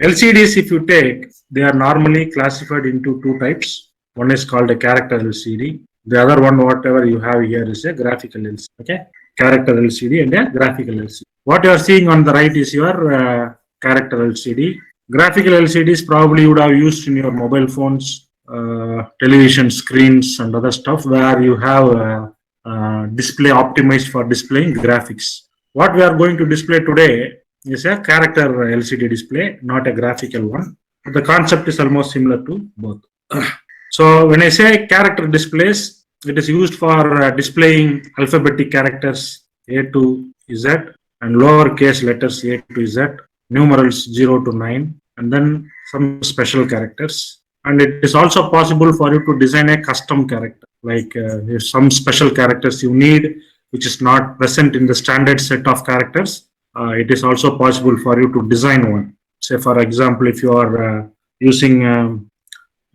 LCDs, if you take, they are normally classified into two types. One is called a character LCD. The other one, whatever you have here, is a graphical LCD. Okay, character LCD and a graphical LCD. What you are seeing on the right is your character LCD. Graphical LCDs probably you would have used in your mobile phones, television screens, and other stuff where you have display optimized for displaying graphics. What we are going to display today is a character LCD display, not a graphical one. The concept is almost similar to both. So when I say character displays, it is used for displaying alphabetic characters A to Z and lowercase letters A to Z, numerals 0 to 9, and then some special characters. And it is also possible for you to design a custom character, like if some special characters you need, which is not present in the standard set of characters. It is also possible for you to design one. Say, for example, if you are using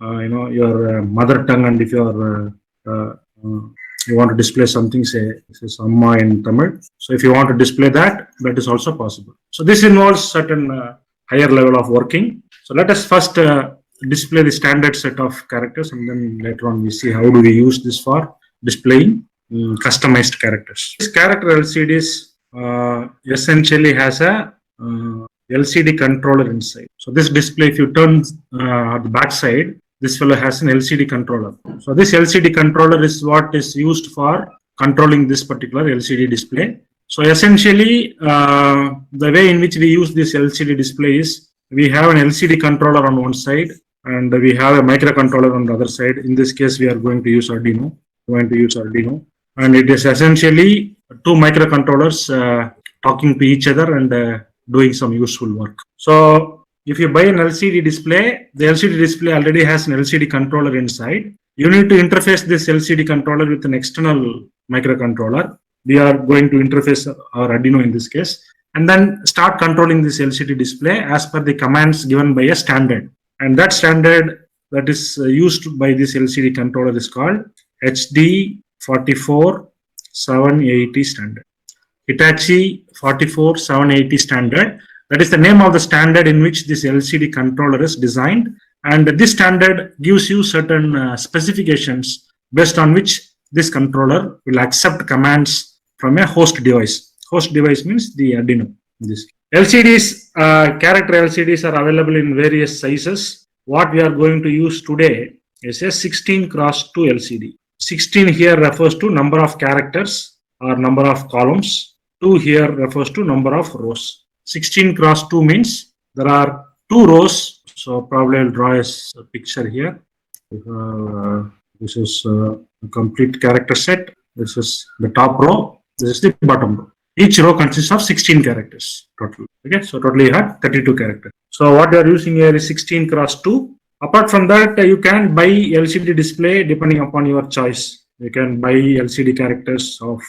your mother tongue, and if you are you want to display something, say Amma in Tamil. So if you want to display that, that is also possible. So this involves certain higher level of working. So let us first display the standard set of characters, and then later on we see how do we use this for displaying customized characters. This character LCDs essentially has a LCD controller inside. So this display, if you turn at the back side, this fellow has an LCD controller. So this LCD controller is what is used for controlling this particular LCD display. So essentially, the way in which we use this LCD display is we have an LCD controller on one side and we have a microcontroller on the other side. In this case, we are going to use Arduino. And it is essentially two microcontrollers talking to each other and doing some useful work. So if you buy an LCD display, the LCD display already has an LCD controller inside. You need to interface this LCD controller with an external microcontroller. We are going to interface our Arduino in this case, and then start controlling this LCD display as per the commands given by a standard. And that standard that is used by this LCD controller is called HD 44780 standard. Hitachi 44780 standard. That is the name of the standard in which this LCD controller is designed. And this standard gives you certain specifications based on which this controller will accept commands from a host device. Host device means the Arduino. This LCDs, character LCDs are available in various sizes. What we are going to use today is a 16x2 LCD. 16 here refers to number of characters or number of columns. 2 here refers to number of rows. 16x2 means there are 2 rows. So probably I'll draw a picture here. This is a complete character set. This is the top row. This is the bottom row. Each row consists of 16 characters total. Okay, so totally you have 32 characters. So what you are using here is 16x2. Apart from that, you can buy LCD display depending upon your choice. You can buy LCD characters of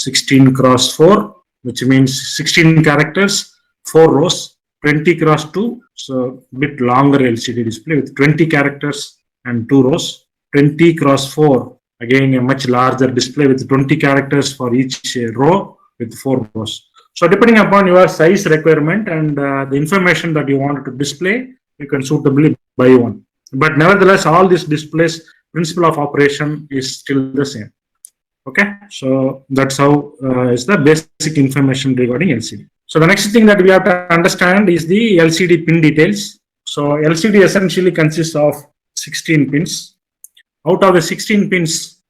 16x4, which means 16 characters, 4 rows, 20x2, so a bit longer LCD display with 20 characters and 2 rows, 20x4, again a much larger display with 20 characters for each row with 4 rows. So depending upon your size requirement and the information that you want to display, you can suitably buy one. But nevertheless, all these displays, principle of operation is still the same. Okay, so that's how is the basic information regarding LCD. So the next thing that we have to understand is the LCD pin details. So LCD essentially consists of 16 pins. Out of the 16 pins,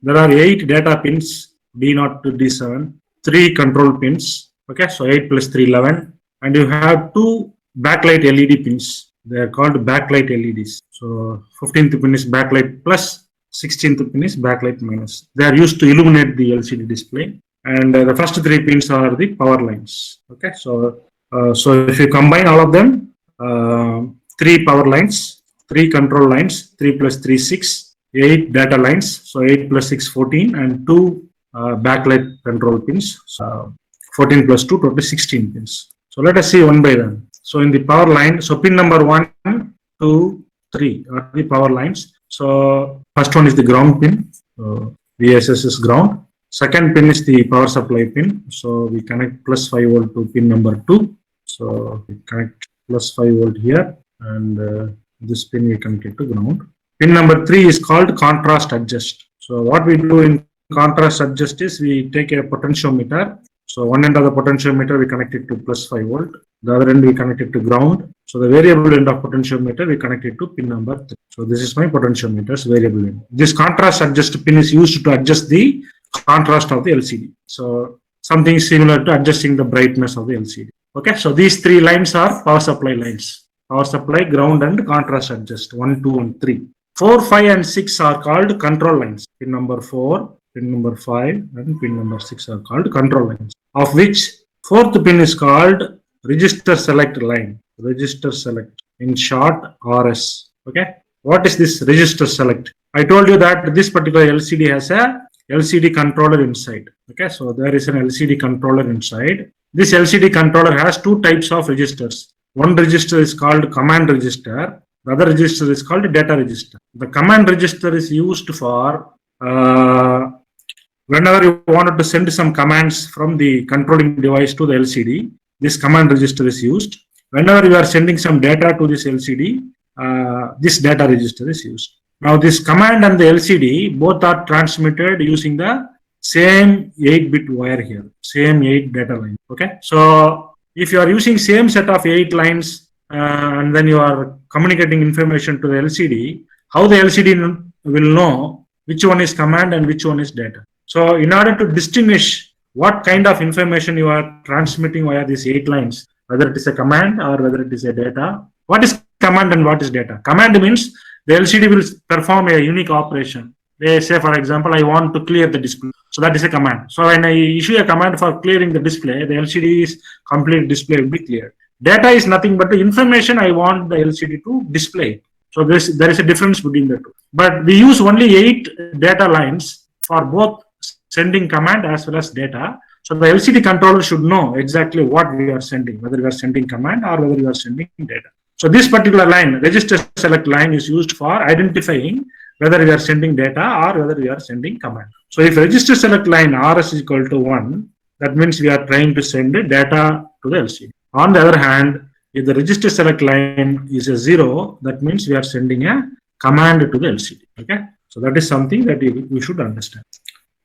there are 8 data pins, D0 to D7, 3 control pins. Okay, so 8 plus 3, 11. And you have 2 backlight LED pins. They are called backlight LEDs. So 15th pin is backlight plus, 16th pin is backlight minus. They are used to illuminate the LCD display. And the first 3 pins are the power lines. Okay, so if you combine all of them, 3 power lines, 3 control lines, 3 plus 3, 6, 8 data lines, so 8 plus 6, 14, and 2 backlight control pins. So 14 plus 2, total 16 pins. So let us see one by one. So in the power line, so pin number 1, 2, 3 are the power lines. So first one is the ground pin. So VSS is ground. Second pin is the power supply pin. So we connect plus 5 volt to pin number 2. So we connect plus 5 volt here, and this pin we connect it to ground. Pin number 3 is called contrast adjust. So what we do in contrast adjust is we take a potentiometer. So one end of the potentiometer we connect it to plus 5 volt. The other end we connect it to ground. So the variable end of potentiometer we connect it to pin number 3. So this is my potentiometer's variable end. This contrast adjust pin is used to adjust the contrast of the LCD. So something similar to adjusting the brightness of the LCD. Okay, so these 3 lines are power supply lines. Power supply, ground and contrast adjust 1, 2 and 3. 4, 5 and 6 are called control lines. Pin number 4, pin number 5 and pin number 6 are called control lines, of which 4th pin is called register select line. Register select, in short RS. Okay, what is this register select? I told you that this particular LCD has a LCD controller inside. Okay, so there is an LCD controller inside. This LCD controller has 2 types of registers. One register is called command register. The other register is called data register. The command register is used for whenever you wanted to send some commands from the controlling device to the LCD, this command register is used. Whenever you are sending some data to this LCD, this data register is used. Now this command and the LCD both are transmitted using the same 8-bit wire here, same 8 data line. Okay, so if you are using same set of 8 lines and then you are communicating information to the LCD, how the LCD will know which one is command and which one is data. So in order to distinguish what kind of information you are transmitting via these 8 lines, whether it is a command or whether it is a data, what is command and what is data? Command means the LCD will perform a unique operation. They say, for example, I want to clear the display. So that is a command. So when I issue a command for clearing the display, the LCD's complete display will be cleared. Data is nothing but the information I want the LCD to display. So there is a difference between the two. But we use only 8 data lines for both sending command as well as data. So the LCD controller should know exactly what we are sending, whether we are sending command or whether we are sending data. So this particular line, register select line, is used for identifying whether we are sending data or whether we are sending command. So if register select line RS is equal to 1, that means we are trying to send data to the LCD. On the other hand, if the register select line is a 0, that means we are sending a command to the LCD. Okay, so that is something that we should understand.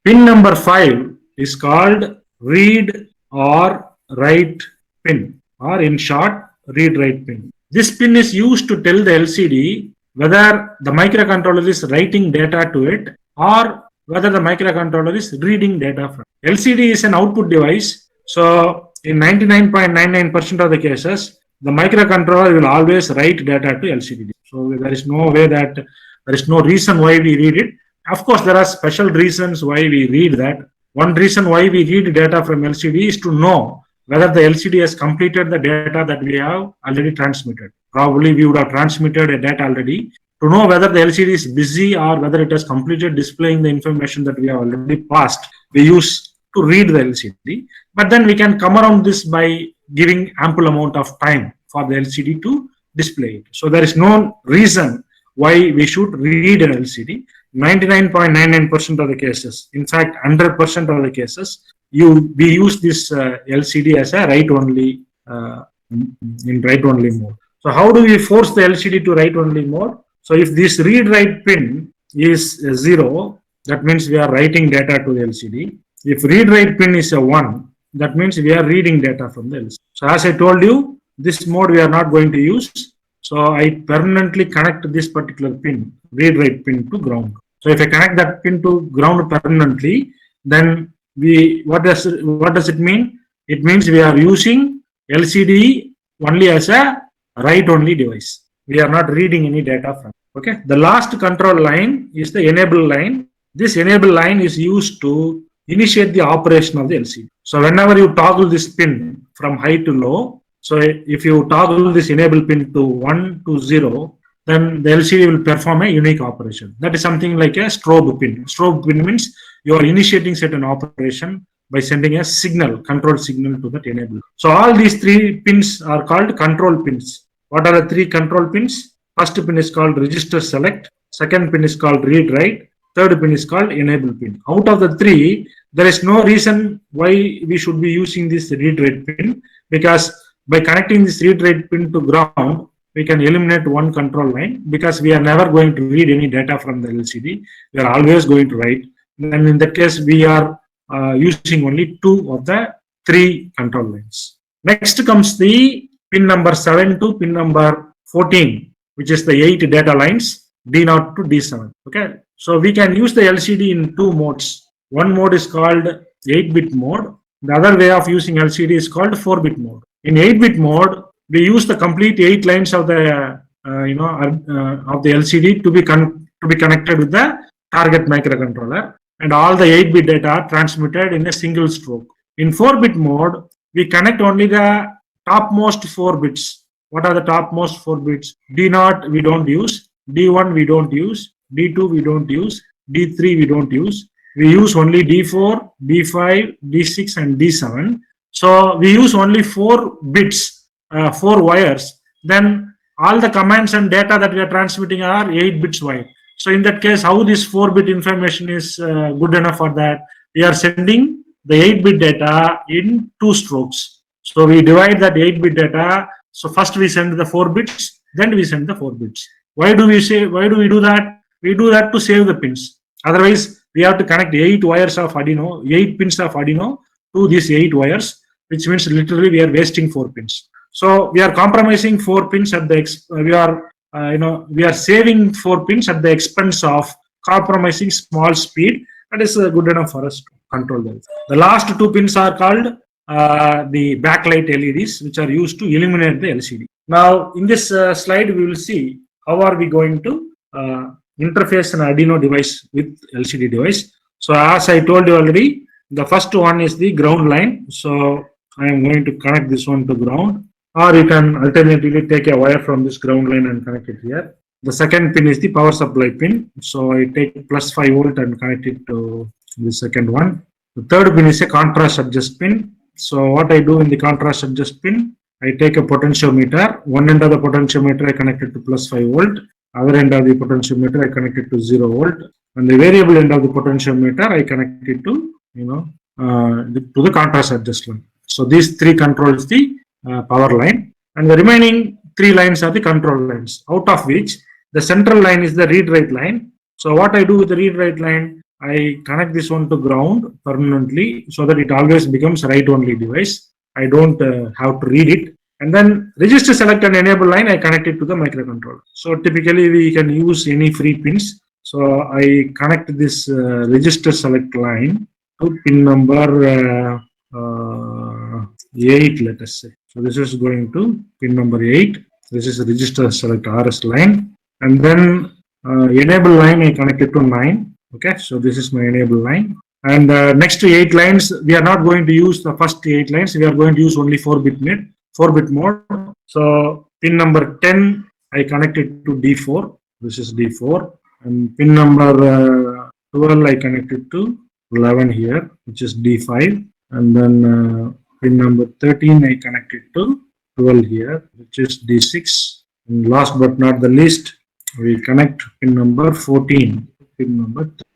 Pin number 5 is called read or write pin, or in short, read write pin. This pin is used to tell the LCD whether the microcontroller is writing data to it or whether the microcontroller is reading data from it. LCD is an output device, so in 99.99% of the cases, the microcontroller will always write data to LCD. So there is no way that there is no reason why we read it. Of course, there are special reasons why we read that. One reason why we read data from LCD is to know whether the LCD has completed the data that we have already transmitted. Probably we would have transmitted a data already. To know whether the LCD is busy or whether it has completed displaying the information that we have already passed, we use to read the LCD. But then we can come around this by giving ample amount of time for the LCD to display it. So there is no reason why we should read an LCD. 99.99% of the cases, in fact 100% of the cases, we use this LCD as a write only in write only mode. So how do we force the LCD to write only mode? So if this read write pin is 0, that means we are writing data to the LCD. If read write pin is a 1, that means we are reading data from the LCD. So as I told you, this mode we are not going to use. So I permanently connect this particular pin, read write pin, to ground. So if I connect that pin to ground permanently, then what does it mean? It means we are using LCD only as a write only device. We are not reading any data from. Okay. The last control line is the enable line. This enable line is used to initiate the operation of the LCD. So whenever you toggle this pin from high to low, so if you toggle this enable pin to 1 to 0, then the LCD will perform a unique operation. That is something like a strobe pin. Strobe pin means you are initiating certain operation by sending a signal, control signal to that enable. So all these 3 pins are called control pins. What are the 3 control pins? First pin is called register select. Second pin is called read write. Third pin is called enable pin. Out of the 3, there is no reason why we should be using this read write pin, because by connecting this read write pin to ground, we can eliminate one control line because we are never going to read any data from the LCD. We are always going to write. Then in that case, we are using only 2 of the 3 control lines. Next comes the pin number 7 to pin number 14, which is the 8 data lines, D0 to D7. Okay, so we can use the LCD in 2 modes. One mode is called 8-bit mode. The other way of using LCD is called 4-bit mode. In 8-bit mode, we use the complete 8 lines of the of the LCD to be connected with the target microcontroller, and all the 8-bit data are transmitted in a single stroke. In 4-bit mode, we connect only the topmost 4 bits. What are the topmost 4 bits? D0 we don't use, D1 we don't use, D2 we don't use, D3 we don't use. We use only D4, D5, D6 and D7. So we use only 4 bits, 4 wires. Then all the commands and data that we are transmitting are 8 bits wide. So in that case, how this 4-bit information is good enough for that? We are sending the 8-bit data in 2 strokes. So we divide that 8-bit data. So first we send the 4 bits, then we send the 4 bits. Why do we do that? We do that to save the pins. Otherwise, we have to connect 8 wires of Arduino, 8 pins of Arduino to these 8 wires, which means literally we are wasting 4 pins. So we are compromising 4 pins at the we are saving 4 pins at the expense of compromising small speed. That is good enough for us to control them. The last 2 pins are called the backlight LEDs, which are used to illuminate the LCD. Now in this slide we will see how are we going to interface an Arduino device with LCD device. So as I told you already, the first one is the ground line. So I am going to connect this one to ground, or you can alternatively take a wire from this ground line and connect it here. The second pin is the power supply pin. So I take plus 5 volt and connect it to the second one. The third pin is a contrast adjust pin. So what I do in the contrast adjust pin, I take a potentiometer. One end of the potentiometer I connect it to plus 5 volt. Other end of the potentiometer I connect it to 0 volt. And the variable end of the potentiometer I connect it to to the contrast adjustment. So these 3 controls the power line, and the remaining 3 lines are the control lines, out of which the central line is the read write line. So what I do with the read write line, I connect this one to ground permanently so that it always becomes write only device. I don't have to read it. And then register select and enable line, I connect it to the microcontroller. So typically we can use any free pins. So I connect this register select line to pin number 8, let us say. So this is going to pin number 8. This is register select RS line. And then enable line, I connect it to 9. Okay, so this is my enable line. And next to 8 lines, we are not going to use the first 8 lines. We are going to use only 4-bit mode. So pin number 10, I connect it to D4. This is D4. And pin number 12, I connect it to 11 here, which is D5. And then pin number 13, I connect it to 12 here, which is D6. And last but not the least, we connect pin number 14,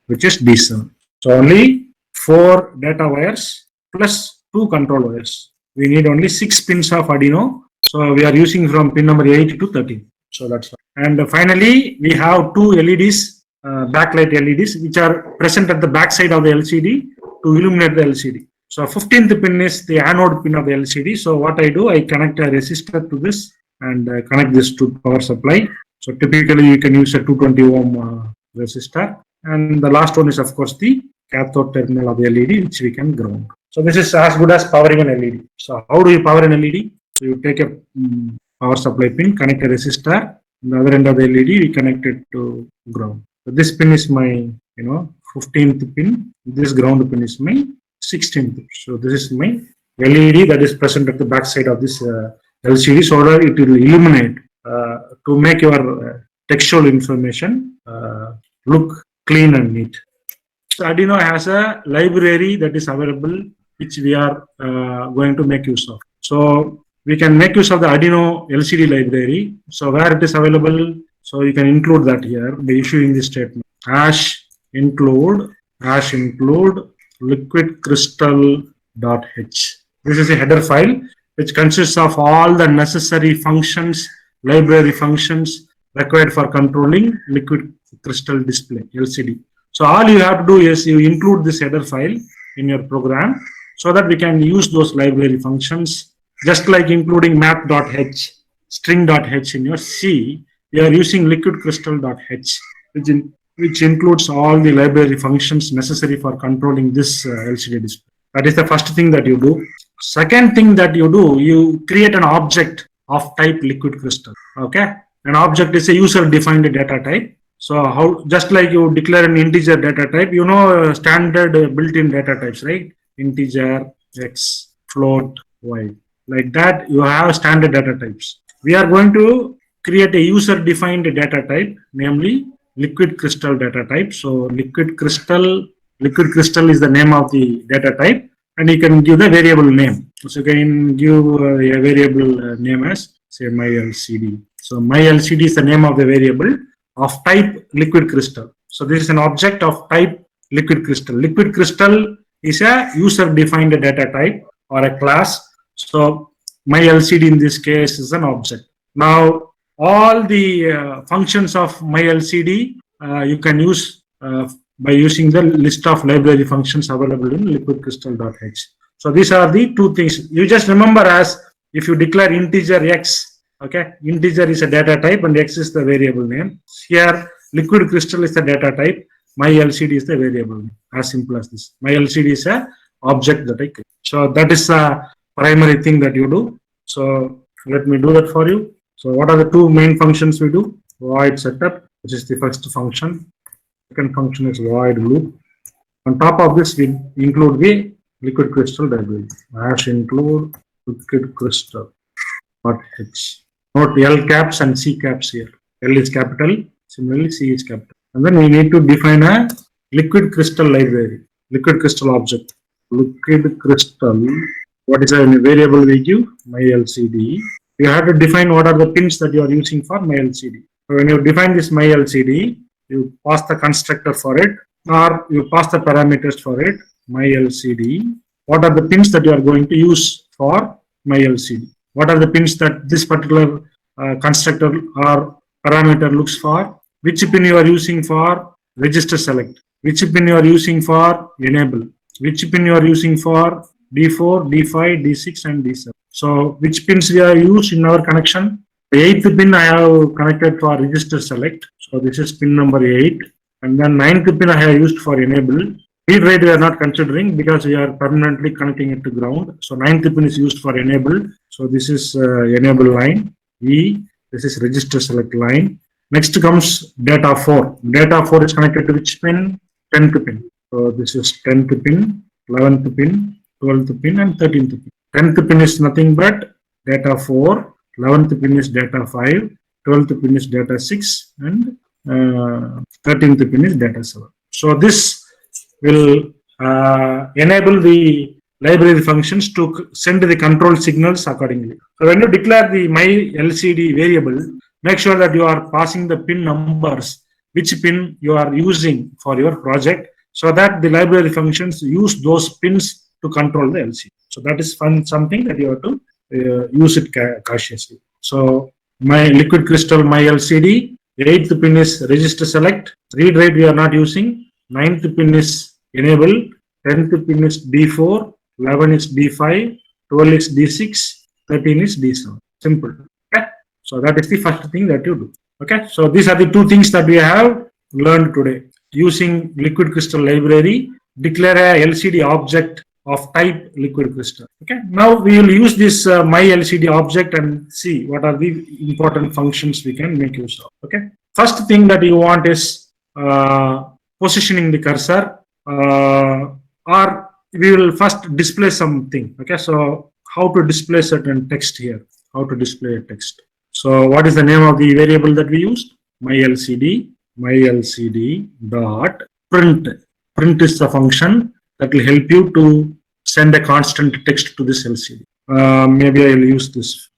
which is D7. So only 4 data wires plus 2 control wires. We need only 6 pins of Arduino. So we are using from pin number 8 to 13. So that's all. And finally, we have 2 LEDs, backlight LEDs, which are present at the back side of the LCD to illuminate the LCD. So 15th pin is the anode pin of the LCD. So what I do, I connect a resistor to this and connect this to power supply. So typically you can use a 220 ohm resistor. And the last one is of course the cathode terminal of the LED, which we can ground. So this is as good as powering an LED. So how do you power an LED? So you take a power supply pin, connect a resistor. On the other end of the LED, we connect it to ground. So this pin is my 15th pin. This ground pin is my 16th. So this is my LED that is present at the back side of this LCD, so that it will illuminate to make your textual information look clean and neat. So Arduino has a library that is available, which we are going to make use of. So we can make use of the Arduino LCD library. So where it is available, so you can include that here by issuing this statement: hash include liquid crystal.h. This is a header file which consists of all the necessary functions, library functions required for controlling liquid crystal display, LCD. So all you have to do is you include this header file in your program so that we can use those library functions, just like including map.h, string.h in your C. We are using liquidcrystal.h, which includes all the library functions necessary for controlling this LCD display. That is the first thing that you do. Second thing that you do, you create an object of type liquid crystal. Okay, an object is a user-defined data type. So how, just like you declare an integer data type, you know standard built-in data types, right? Integer, X, float, Y. Like that, you have standard data types. We are going to create a user-defined data type, namely liquid crystal data type. So liquid crystal is the name of the data type, and you can give the variable name. So you can give a variable name as, say, my LCD. So my LCD is the name of the variable of type liquid crystal. So this is an object of type liquid crystal. Liquid crystal is a user-defined data type or a class. So my LCD in this case is an object. Now all the functions of my LCD you can use by using the list of library functions available in liquidcrystal.h. So these are the two things. You just remember, as if you declare integer X, okay, integer is a data type and X is the variable name. Here liquid crystal is the data type, my LCD is the variable name. As simple as this. My LCD is a object that I create. So that is the primary thing that you do. So let me do that for you. So what are the two main functions we do? Void setup, which is the first function. Second function is void loop. On top of this, we include the liquid crystal library. Hash include liquid crystal .h. Note L caps and C caps here. L is capital, similarly C is capital. And then we need to define a liquid crystal library, liquid crystal object. Liquid crystal, what is a variable we give? My LCD. You have to define what are the pins that you are using for my LCD. So when you define this my LCD, you pass the constructor for it, or you pass the parameters for it, my LCD. What are the pins that you are going to use for my LCD? What are the pins that this particular constructor or parameter looks for? Which pin you are using for register select? Which pin you are using for enable? Which pin you are using for D4, D5, D6 and D7? So which pins we are used in our connection? The 8th pin I have connected for register select. So this is pin number 8. And then 9th pin I have used for enable. Read write we are not considering because we are permanently connecting it to ground. So 9th pin is used for enable. So this is enable line. E. This is register select line. Next comes data 4. Data 4 is connected to which pin? 10th pin. So this is 10th pin, 11th pin, 12th pin and 13th pin. 10th pin is nothing but data 4, 11th pin is data 5, 12th pin is data 6 and 13th pin is data 7. So this will enable the library functions to send the control signals accordingly. So when you declare the my LCD variable, make sure that you are passing the pin numbers, which pin you are using for your project, so that the library functions use those pins to control the LCD. So that is something that you have to use it cautiously. So my liquid crystal, my LCD, 8th pin is register select, read write we are not using, 9th pin is enable, 10th pin is D4, 11 is D5, 12 is D6, 13 is D7. Simple. Okay. So that is the first thing that you do. Okay. So these are the two things that we have learned today. Using liquid crystal library, declare a LCD object of type liquid crystal. Okay. Now we will use this my LCD object and see what are the important functions we can make use of. Okay. First thing that you want is positioning the cursor, or we will first display something. Okay. So how to display certain text here? How to display a text? So what is the name of the variable that we used? My LCD dot print. Print is the function that will help you to send a constant text to this LCD. Maybe I will use this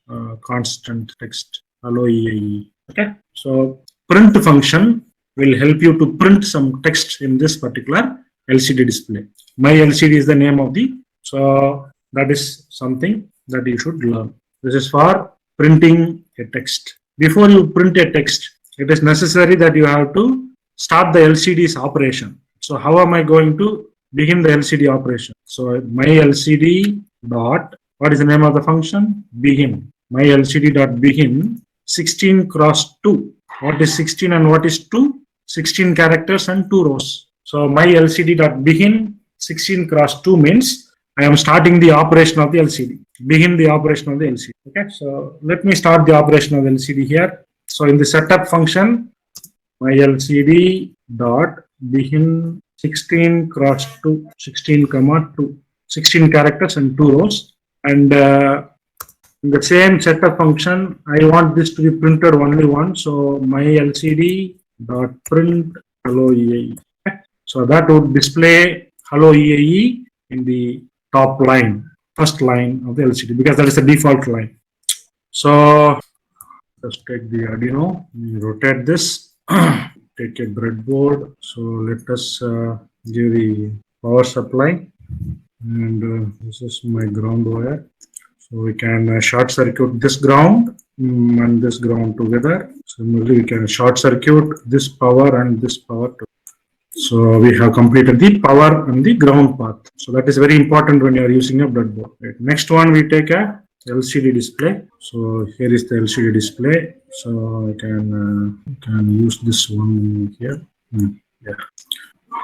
constant text, hello EIE. Okay. So print function will help you to print some text in this particular LCD display. My LCD is the name of the, so that is something. that you should learn. This is for printing a text. Before you print a text, it is necessary that you have to start the LCD's operation. So how am I going to begin the LCD operation? So my LCD dot, what is the name of the function? Begin. My LCD dot begin 16 cross 2. What is 16 and what is 2? 16 characters and 2 rows. So my LCD dot begin 16 cross 2 means I am starting the operation of the LCD. Begin the operation of the LCD. Okay, so let me start the operation of LCD here. So in the setup function, my LCD dot begin 16 cross 2, 16 comma 2, 16 characters and 2 rows. And in the same setup function, I want this to be printed only once. So my LCD dot print hello EAE. Okay. So that would display hello EAE in the top line, first line of the LCD, because that is the default line. So let's take the Arduino, we rotate this, take a breadboard. So let us give the power supply, and this is my ground wire. So we can short circuit this ground and this ground together. Similarly, we can short circuit this power and this power together. So we have completed the power and the ground path. So that is very important when you are using a breadboard. Right. Next one, we take a LCD display. So here is the LCD display. So I can use this one here. Yeah.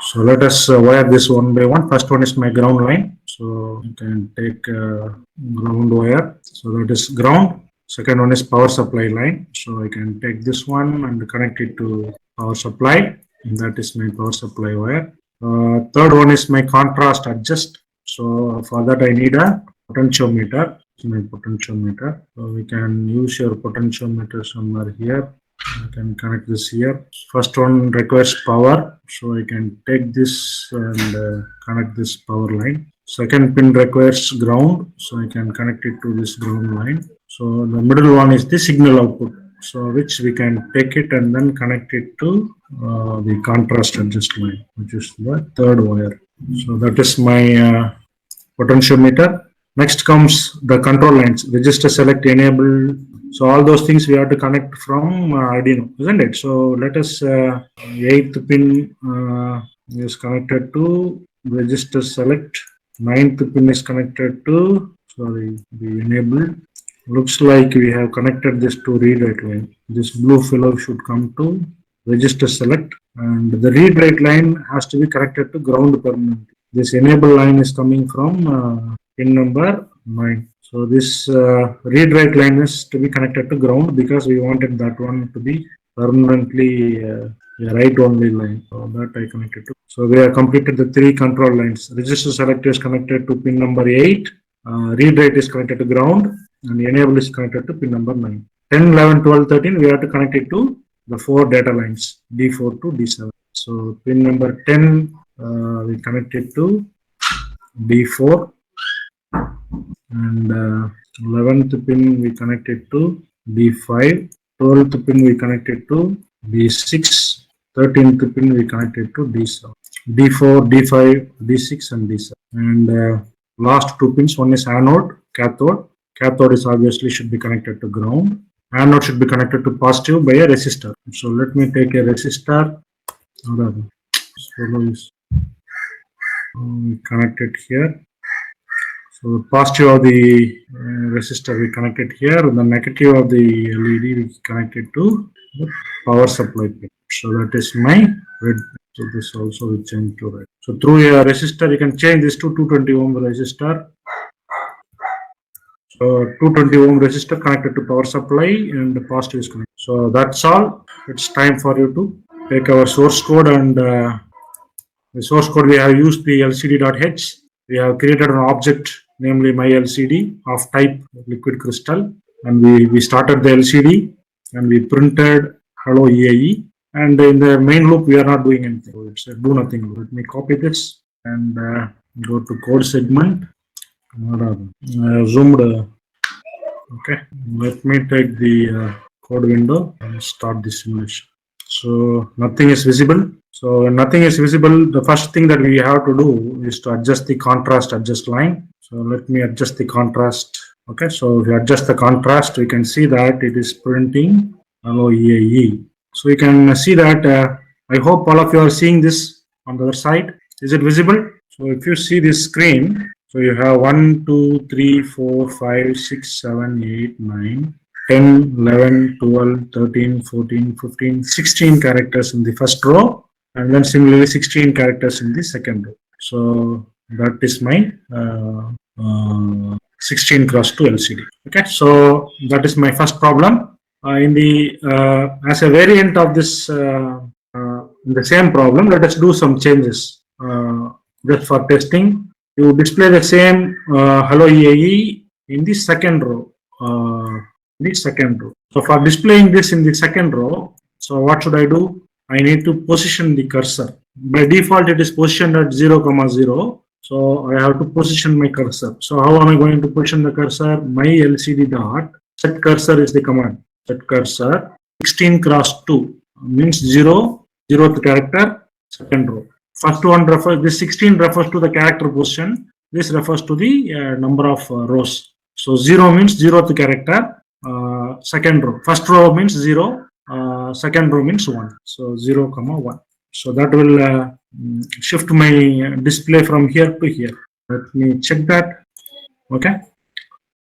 So let us wire this one by one. First one is my ground line. So I can take ground wire. So that is ground. Second one is power supply line. So I can take this one and connect it to power supply. And that is my power supply wire. Third one is my contrast adjust. So for that I need a potentiometer. My potentiometer. So we can use your potentiometer somewhere here. I can connect this here. First one requires power. So I can take this and connect this power line. Second pin requires ground. So I can connect it to this ground line. So the middle one is the signal output. So which we can take it and then connect it to the contrast adjust line, which is the third wire. So that is my potentiometer. Next comes the control lines, register, select, enable. So all those things we have to connect from Arduino, isn't it? So let us 8th pin is connected to register, select. 9th pin is connected to the enable. Looks like we have connected this to read write line. This blue fellow should come to register, select, and the read write line has to be connected to ground permanently. This enable line is coming from pin number 9. So this read write line is to be connected to ground because we wanted that one to be permanently a write only line. So that I connected to. So we have completed the 3 control lines. Register, select is connected to pin number 8. Read write is connected to ground. And enable is connected to pin number 9. 10, 11, 12, 13, we have to connect it to the 4 data lines, D4 to D7. So pin number 10, we connect it to D4. And 11th pin, we connect it to D5. 12th pin, we connect it to D6. 13th pin, we connect it to D7. D4, D5, D6, and D7. And last 2 pins, one is anode, cathode. Cathode is obviously should be connected to ground. Anode should be connected to positive by a resistor. So let me take a resistor. Connect it here. So the positive of the resistor we connect it here. The negative of the LED we connect it to the power supply pin. So that is my red. So this also will change to red. So through a resistor you can change this to 220 ohm resistor. So 220 ohm resistor connected to power supply and the positive is connected. So that's all. It's time for you to take our source code, and the source code we have used the LCD.h. We have created an object, namely my LCD of type liquid crystal, and we started the LCD and we printed hello EAE. And in the main loop we are not doing anything. So it's a do nothing loop. Let me copy this and go to code segment. Zoomed. Okay, let me take the code window and start the simulation. So nothing is visible. So when nothing is visible, the first thing that we have to do is to adjust the contrast adjust line. So let me adjust the contrast Okay, so if you adjust the contrast, we can see that it is printing hello EAE. So you can see that. I hope all of you are seeing this on the other side. Is it visible? So if you see this screen, so you have 1, 2, 3, 4, 5, 6, 7, 8, 9, 10, 11, 12, 13, 14, 15, 16 characters in the first row, and then similarly 16 characters in the second row. So that is my 16 cross 2 LCD. Okay, so that is my first problem. In the as a variant of this, in the same problem, let us do some changes. Just for testing, you display the same hello EAE in the second row. So for displaying this in the second row, so what should I do? I need to position the cursor. By default, it is positioned at 0, 0. So I have to position my cursor. So how am I going to position the cursor? My LCD dot set cursor is the command. Set cursor 16 cross 2 means 0, 0th character, second row. First one refers, this 16 refers to the character position. This refers to the number of rows. So 0 means 0th character, second row. First row means 0, second row means 1. So 0, 1. So that will shift my display from here to here. Let me check that. Okay.